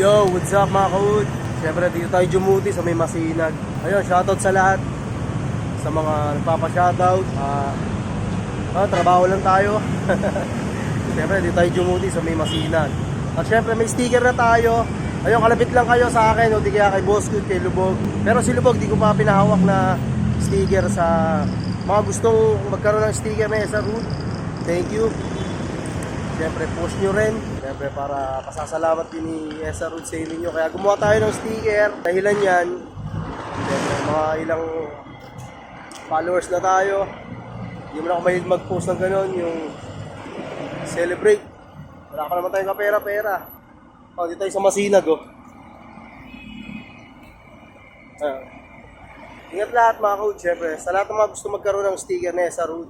Yo, what's up mga kaud? Siyempre dito tayo jumuti sa may Masinag. Ayun, shoutout sa lahat. Sa mga nagpapa-shoutout. Trabaho lang tayo. Siyempre dito tayo jumuti sa may Masinag. At siyempre may sticker na tayo. Ayun, kalapit lang kayo sa akin, o di kaya kay Boss Good, kay Lubog. Pero si Lubog, di ko pa pinahawak na sticker sa mga gustong magkaroon ng sticker na sa route. Thank you. Siyempre push nyo rin. Siyempre para pasasalamat din ni Esa Rood sa inyo. Kaya gumawa tayo ng sticker. Dahilan yan, siyempre mga ilang followers na tayo. Hindi mo na ako mahilig mag-post ng gano'n. Yung celebrate. Wala pa naman tayong kapera-pera. Dito tayo sa Masinag, oh. Ingat lahat mga kaud. Siyempre sa lahat ng mga gusto magkaroon ng sticker na Esa Rood,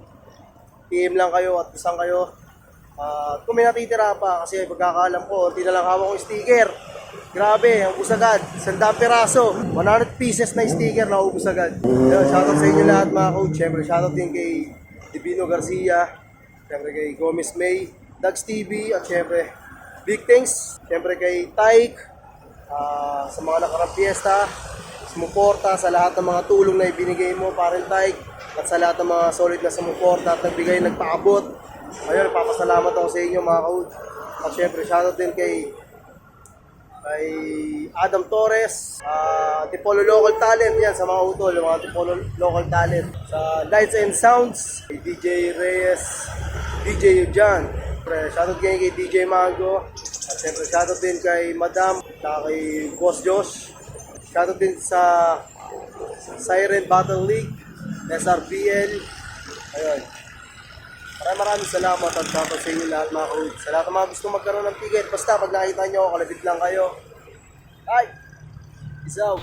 PM lang kayo at isang kayo. Kung may natitira pa, kasi pagkakaalam ko, hindi na lang hawak ko sticker. Grabe, ang ubus agad. 100 piraso, 100 pieces na sticker na ubus agad. Shoutout sa inyo lahat mga coach. Siyempre, shoutout din kay Divino Garcia, siyempre kay Gomez May, Dags TV, at siyempre, big thanks. Siyempre kay Taik, sa mga nakarang piyesta, sumuporta sa lahat ng mga tulong na ibinigay mo, parang Taik, at sa lahat ng mga solid na sumuporta at nagbigay, nagpaabot. Ayun, papasalamat ako sa inyo mga kaud. At syempre, shoutout din kay Adam Torres, Tipolo Local Talent, yan sa mga utol, mga Tipolo Local Talent. Sa Lights and Sounds, kay DJ Reyes, DJ Yujan. Shoutout kay DJ Mango. At syempre, shoutout din kay Madam, at kay Boss Josh. Shoutout din sa Siren Battle League, SRPL. Ayun. Maraming salamat at shoutout sa inyo lahat mga kaud. Sa lahat ng mga gusto magkaroon ng ticket, basta pag nakita nyo, kalapit lang kayo. Ay! Peace out!